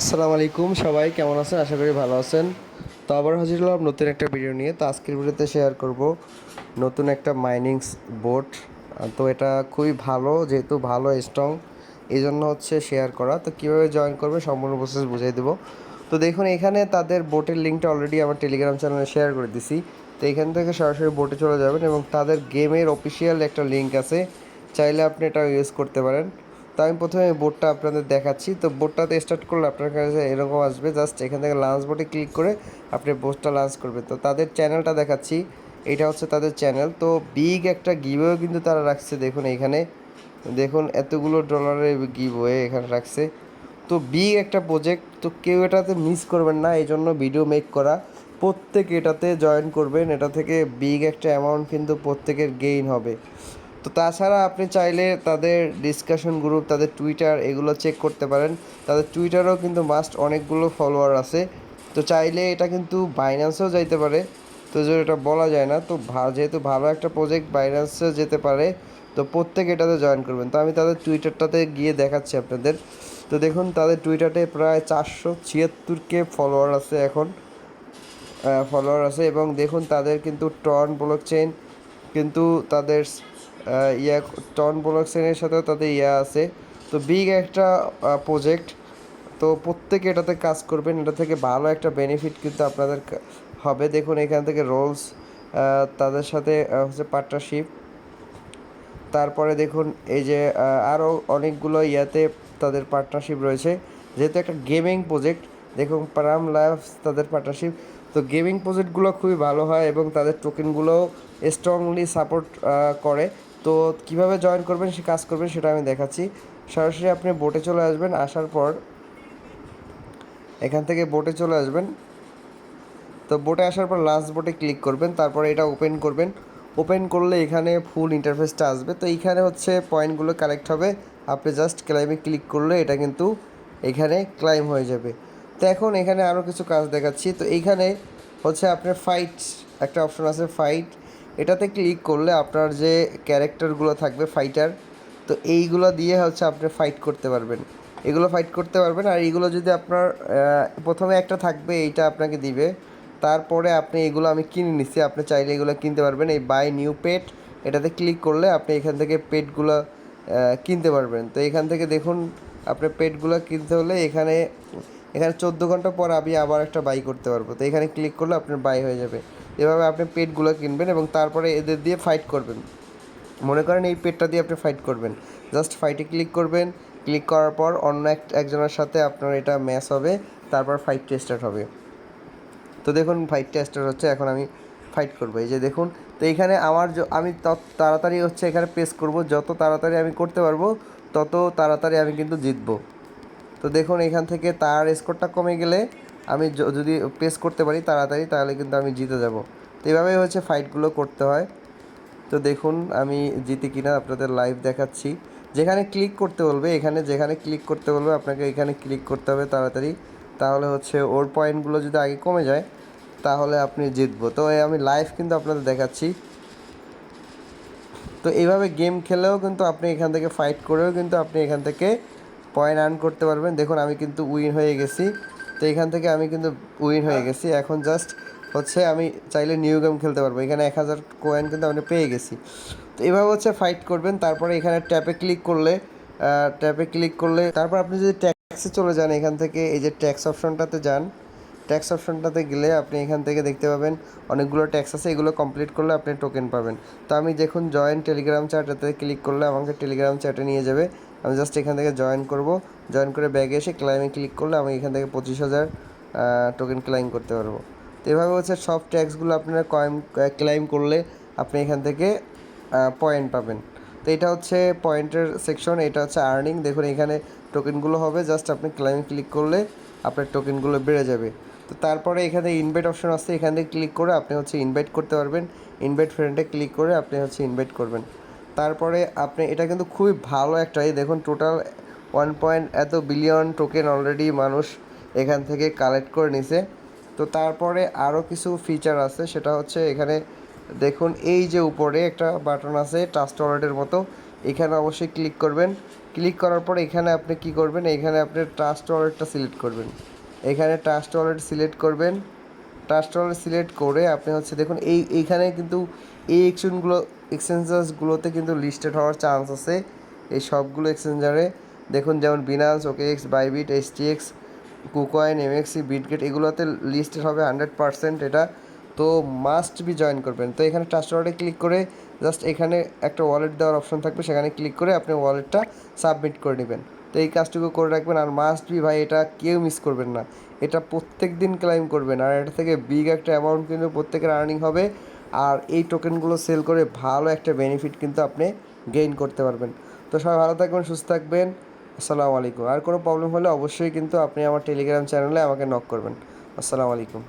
আসসালামু আলাইকুম, সবাই কেমন আছেন? আশা করি ভালো আছেন। তো আবার হাজির হলাম নতুন একটা ভিডিও নিয়ে। তো আজকের ভিডিওতে শেয়ার করব নতুন একটা মাইনিংস বোট। তো এটা খুবই ভালো, যেহেতু ভালো স্ট্রং, এই জন্য হচ্ছে শেয়ার করা। তো কীভাবে জয়েন করবে সম্পূর্ণ প্রসেস বুঝিয়ে দেবো। তো দেখুন, এখানে তাদের বোটের লিঙ্কটা অলরেডি আমার টেলিগ্রাম চ্যানেলে শেয়ার করে দিছি। তো এখান থেকে সরাসরি বোটে চলে যাবেন এবং তাদের গেমের অফিসিয়াল একটা লিঙ্ক আছে, চাইলে আপনি এটা ইউজ করতে পারেন। তো আমি প্রথমে বোটটা আপনাদের দেখাচ্ছি। তো বোটটাতে স্টার্ট করলে আপনার কাছে এরকম আসবে, জাস্ট এখান থেকে লাঞ্চ বোটে ক্লিক করে আপনি বোটটা লাঞ্চ করবেন। তো তাদের চ্যানেলটা দেখাচ্ছি, এটা হচ্ছে তাদের চ্যানেল। তো বিগ একটা গিভওয়ে কিন্তু তারা রাখছে, দেখুন এইখানে, দেখুন এতগুলো ডলারের গিভওয়ে এখানে রাখছে। তো বিগ একটা প্রজেক্ট, তো কেউ এটাতে মিস করবেন না, এই জন্য ভিডিও মেক করা। প্রত্যেক এটাতে জয়েন করবেন, এটা থেকে বিগ একটা অ্যামাউন্ট কিন্তু প্রত্যেকের গেইন হবে। তো তাছাড়া আপনি চাইলে তাদের ডিসকাশন গ্রুপ, তাদের টুইটার, এগুলো চেক করতে পারেন। তাদের টুইটারেও কিন্তু মাস্ট অনেকগুলো ফলোয়ার আছে। তো চাইলে এটা কিন্তু বাইন্যান্সেও যাইতে পারে, তো যে এটা বলা যায় না। তো যেহেতু ভালো একটা প্রজেক্ট, বাইন্যান্সেও যেতে পারে। তো প্রত্যেকে এটাতে জয়েন করবেন। তো আমি তাদের টুইটারটাতে গিয়ে দেখাচ্ছি আপনাদের। তো দেখুন, তাদের টুইটারে প্রায় 476K ফলোয়ার আছে এখন, ফলোয়ার আছে। এবং দেখুন তাদের কিন্তু টন ব্লক চেইন, কিন্তু তাদের ইয়া টন ব্লক চেইনের সাথেও তাদের আছে। তো বিগ একটা প্রজেক্ট, তো প্রত্যেকে এটাতে কাজ করবেন, এটা থেকে ভালো একটা বেনিফিট কিন্তু আপনাদের হবে। দেখুন এখান থেকে রোলস, তাদের সাথে হচ্ছে পার্টনারশিপ। তারপরে দেখুন এই যে আরও অনেকগুলো তাদের পার্টনারশিপ রয়েছে, যেহেতু একটা গেমিং প্রজেক্ট। দেখুন পারাম ল্যাবস, তাদের পার্টনারশিপ। তো গেমিং প্রজেক্টগুলো খুবই ভালো হয় এবং তাদের টোকেনগুলোও স্ট্রংলি সাপোর্ট করে। তো কিভাবে জয়েন করবেন, সে কাজ করবেন, সেটা আমি দেখাচ্ছি। সরাসরি আপনি বোটে চলে আসবেন, আসার পর এখান থেকে বোটে চলে আসবেন। তো বোটে আসার পর লাস্ট বোটে ক্লিক করবেন, তারপরে এটা ওপেন করবেন। ওপেন করলে এখানে ফুল ইন্টারফেসটা আসবে। তো এইখানে হচ্ছে পয়েন্টগুলো কালেক্ট হবে, আপনি জাস্ট ক্লাইমে ক্লিক করলে এটা কিন্তু এখানে ক্লাইম হয়ে যাবে। তো এখন এখানে আরও কিছু কাজ দেখাচ্ছি। তো এইখানে হচ্ছে আপনার ফাইট, একটা অপশন আছে ফাইট, এটাতে ক্লিক করলে আপনার যে ক্যারেক্টারগুলো থাকবে ফাইটার, তো এইগুলো দিয়ে হচ্ছে আপনি ফাইট করতে পারবেন, এগুলো ফাইট করতে পারবেন। আর এইগুলো যদি আপনার প্রথমে একটা থাকবে, এইটা আপনাকে দিবে। তারপরে আপনি এগুলো আমি কিনে নিচ্ছি, আপনি চাইলে এগুলো কিনতে পারবেন। এই বাই নিউ পেট, এটাতে ক্লিক করলে আপনি এখান থেকে পেটগুলো কিনতে পারবেন। তো এখান থেকে দেখুন, আপনার পেটগুলো কিনতে হলে এখানে এখানে 14 ঘন্টা পর আমি আবার একটা বাই করতে পারবো। তো এখানে ক্লিক করলে আপনার বাই হয়ে যাবে। এভাবে আপনি পেটগুলো কিনবেন এবং তারপরে এদের দিয়ে ফাইট করবেন। মনে করেন এই পেটটা দিয়ে আপনি ফাইট করবেন, জাস্ট ফাইটে ক্লিক করবেন। ক্লিক করার পর অন্য একজনের সাথে আপনার এটা ম্যাচ হবে, তারপর ফাইটটা স্টার্ট হবে। তো দেখুন ফাইটটা স্টার্ট হচ্ছে, এখন আমি ফাইট করবো, এই যে দেখুন। তো এইখানে আমার আমি তত তাড়াতাড়ি হচ্ছে এখানে প্রেস করব, যত তাড়াতাড়ি আমি করতে পারবো তত তাড়াতাড়ি আমি কিন্তু জিতবো। তো দেখুন এখান থেকে তার স্কোরটা কমে গেলে আমি যদি প্রেস করতে পারি তাড়াতাড়ি, তাহলে কিন্তু আমি জিতে যাব। তো এইভাবেই হচ্ছে ফাইটগুলো করতে হয়। তো দেখুন আমি জিতি কিনা আপনাদের লাইভ দেখাচ্ছি। যেখানে ক্লিক করতে বলবে, এখানে যেখানে ক্লিক করতে বলবে আপনাকে এখানে ক্লিক করতে হবে তাড়াতাড়ি, তাহলে হচ্ছে ওর পয়েন্টগুলো যদি আগে কমে যায় তাহলে আপনি জিতবো। তো আমি লাইভ কিন্তু আপনাদের দেখাচ্ছি। তো এইভাবে গেম খেলেও কিন্তু আপনি এখান থেকে ফাইট করেও কিন্তু আপনি এখান থেকে পয়েন্ট আর্ন করতে পারবেন। দেখুন আমি কিন্তু উইন হয়ে গেছি। তো এখান থেকে আমি কিন্তু উইন হয়ে গেছি। এখন জাস্ট হচ্ছে আমি চাইলে নিউ গেম খেলতে পারবো। এখানে 1000 কয়েন কিন্তু আমি পেয়ে গেছি। তো এভাবে হচ্ছে ফাইট করবেন। তারপরে এখানে ট্যাপে ক্লিক করলে তারপর আপনি যদি ট্যাক্সে চলে যান, এখান থেকে এই যে ট্যাক্স অপশনটাতে যান। ট্যাক্স অপশনটাতে গেলে আপনি এখান থেকে দেখতে পাবেন অনেকগুলো ট্যাক্স আছে, এগুলো কমপ্লিট করলে আপনি টোকেন পাবেন। তো আমি দেখুন জয়েন টেলিগ্রাম চ্যাট, এতে ক্লিক করলে আমাকে টেলিগ্রাম চ্যাটে নিয়ে যাবে। আমি জাস্ট এখান থেকে জয়েন করব, জয়েন করে ব্যাগে এসে ক্লাইমে ক্লিক করলে আমি এখান থেকে 25,000 টোকেন ক্লাইম করতে পারবো। তো এভাবে হচ্ছে সব ট্যাক্সগুলো আপনারা ক্লাইম করলে আপনি এখান থেকে পয়েন্ট পাবেন। তো এটা হচ্ছে পয়েন্টের সেকশন, এটা হচ্ছে আর্নিং। দেখুন এখানে টোকেনগুলো হবে, জাস্ট আপনি ক্লাইমে ক্লিক করলে আপনার টোকেনগুলো বেড়ে যাবে। তো তারপরে এখানে ইনভাইট অপশন আছে, এখান থেকে ক্লিক করে আপনি হচ্ছে ইনভাইট করতে পারবেন। ইনভাইট ফ্রেন্ডে ক্লিক করে আপনি হচ্ছে ইনভাইট করবেন। তারপরে আপনি এটা কিন্তু খুবই ভালো একটা, এই দেখুন টোটাল 1 বিলিয়ন টোকেন অলরেডি মানুষ এখান থেকে কালেক্ট করে নিছে। তো তারপরে আরও কিছু ফিচার আছে, সেটা হচ্ছে এখানে দেখুন এই যে উপরে একটা বাটন আছে ট্রাস্ট ওয়ালেটের মতো, এখানে অবশ্যই ক্লিক করবেন। ক্লিক করার পর এখানে আপনি কি করবেন, এখানে আপনি ট্রাস্ট ওয়ালেটটা সিলেক্ট করবেন। এখানে ট্রাস্ট ওয়ালেট সিলেক্ট করবেন। ট্রাস্ট ওয়ালেট সিলেক্ট করে আপনি হচ্ছে দেখুন এইখানে কিন্তু এই এক্সচেঞ্জার্সগুলোতে কিন্তু লিস্টেড হওয়ার চান্স আছে। এই সবগুলো এক্সচেঞ্জারে দেখুন, যেমন Binance, OKX, Bybit, STX, KuCoin, MEXC, Bitget, এগুলোতে লিস্টেড হবে 100% এটা। তো মাস্ট বি জয়েন করবেন। তো এখানে ট্রাস্ট ওয়ালেটে ক্লিক করে জাস্ট এখানে একটা ওয়ালেট দেওয়ার অপশন থাকবে, সেখানে ক্লিক করে আপনি ওয়ালেটটা সাবমিট করে নেবেন। তো এই কাজটুকু করে রাখবেন। আর মাস্ট বি ভাই, এটা কেউ মিস করবেন না। এটা প্রত্যেক দিন ক্লাইম করবেন, আর এটা থেকে বিগ একটা অ্যামাউন্ট কিন্তু প্রত্যেকের আর্নিং হবে। আর এই টোকেনগুলো সেল করে ভালো একটা বেনিফিট কিন্তু আপনি গেইন করতে পারবেন। তো সবাই ভালো থাকবেন, সুস্থ থাকবেন। আসসালামু আলাইকুম। আর কোনো প্রবলেম হলে অবশ্যই কিন্তু আপনি আমার টেলিগ্রাম চ্যানেলে আমাকে নক করবেন। আসসালামু আলাইকুম।